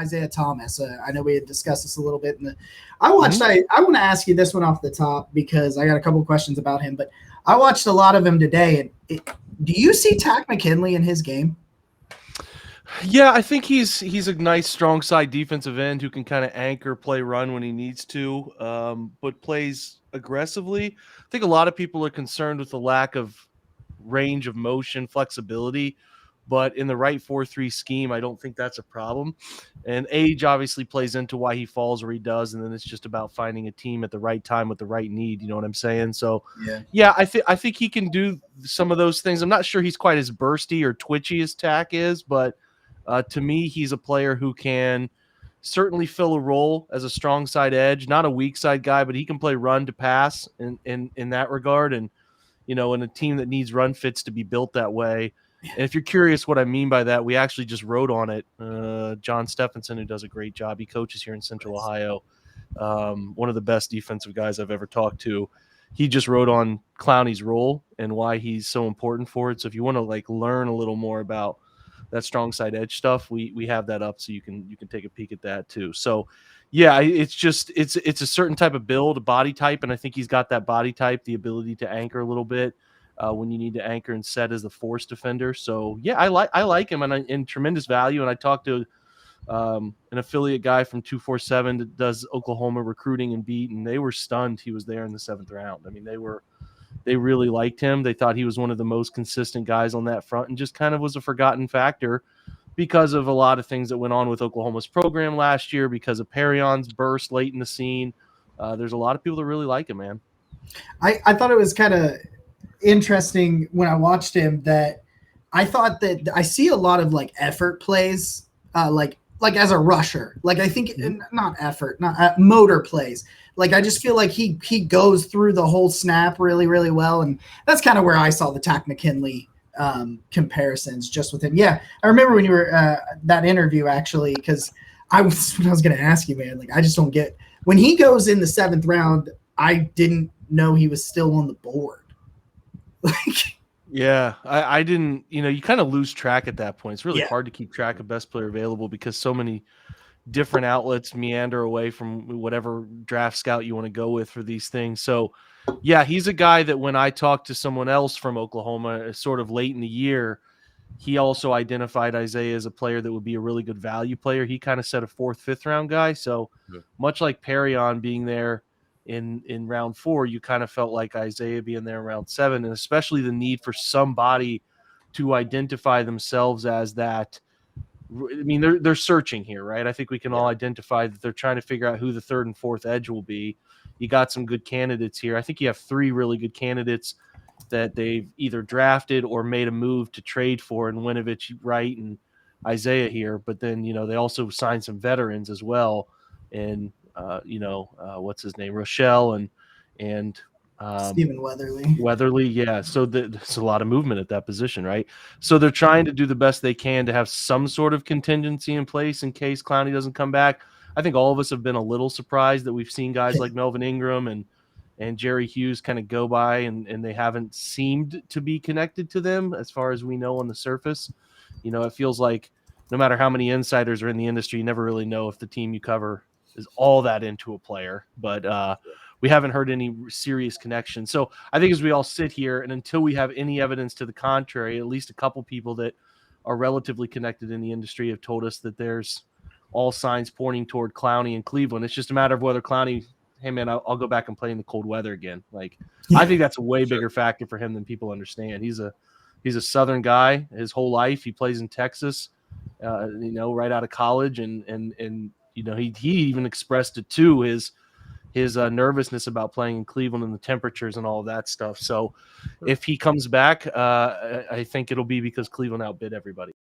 Isaiah Thomas. I know we had discussed this a little bit. I watched. I want to ask you this one off the top because I got a couple of questions about him. But I watched a lot of him today. And do you see Takk McKinley in his game? Yeah, I think he's a nice strong side defensive end who can kind of anchor, play, run when he needs to, but plays aggressively. I think a lot of people are concerned with the lack of range of motion, flexibility, but in the right 4-3 scheme, I don't think that's a problem. And age obviously plays into why he falls where he does, and then it's just about finding a team at the right time with the right need. You know what I'm saying? So, yeah, I think he can do some of those things. I'm not sure he's quite as bursty or twitchy as Takk is, but to me, he's a player who can certainly fill a role as a strong side edge, not a weak side guy, but he can play run to pass in that regard. And, in a team that needs run fits to be built that way. And if you're curious what I mean by that, we actually just wrote on it. John Stephenson, who does a great job. He coaches here in Central Ohio. One of the best defensive guys I've ever talked to. He just wrote on Clowney's role and why he's so important for it. So if you want to learn a little more about that strong side edge stuff, we have that up so you can take a peek at that too. So yeah, it's a certain type of build, a body type, and I think he's got that body type, the ability to anchor a little bit when you need to anchor and set as a force defender. So yeah, I like him and in tremendous value. And I talked to an affiliate guy from 247 that does Oklahoma recruiting and beat, and they were stunned he was there in the 7th round. I mean, they really liked him. They thought he was one of the most consistent guys on that front and just kind of was a forgotten factor because of a lot of things that went on with Oklahoma's program last year, because of Perion's burst late in the scene. There's a lot of people that really like him, man. I thought it was kind of interesting when I watched him that I thought that I see a lot of effort plays, like as a rusher. I think not effort, not motor plays. I just feel like he goes through the whole snap really, really well. And that's kind of where I saw the Takk McKinley comparisons just with him. Yeah. I remember when you were that interview actually, because I was going to ask you, man, I just don't get when he goes in the 7th round, I didn't know he was still on the board. Yeah, I didn't, you kind of lose track at that point. It's really hard to keep track of best player available because so many different outlets meander away from whatever draft scout you want to go with for these things. So yeah, he's a guy that when I talked to someone else from Oklahoma sort of late in the year, he also identified Isaiah as a player that would be a really good value player. He kind of said a 4th, 5th round guy. So much like Perion being there in round 4, you kind of felt like Isaiah being there in round 7, and especially the need for somebody to identify themselves as that. I mean, they're searching here, right? I think we can all identify that they're trying to figure out who the 3rd and 4th edge will be. You got some good candidates here. I think you have 3 really good candidates that they've either drafted or made a move to trade for, and Winovich, Wright, and Isaiah here. But then, they also signed some veterans as well. And, what's his name? Rochelle and Stephen Weatherly. Weatherly, yeah. So there's a lot of movement at that position, right? So they're trying to do the best they can to have some sort of contingency in place in case Clowney doesn't come back. I think all of us have been a little surprised that we've seen guys like Melvin Ingram and Jerry Hughes kind of go by and they haven't seemed to be connected to them as far as we know on the surface. It feels like no matter how many insiders are in the industry, you never really know if the team you cover is all that into a player. But we haven't heard any serious connection. So I think as we all sit here and until we have any evidence to the contrary, at least a couple people that are relatively connected in the industry have told us that there's all signs pointing toward Clowney and Cleveland. It's just a matter of whether Clowney, hey man, I'll go back and play in the cold weather again. I think that's a way bigger factor for him than people understand. He's a Southern guy his whole life. He plays in Texas, right out of college. And he even expressed it too, his nervousness about playing in Cleveland and the temperatures and all of that stuff. So if he comes back, I think it'll be because Cleveland outbid everybody.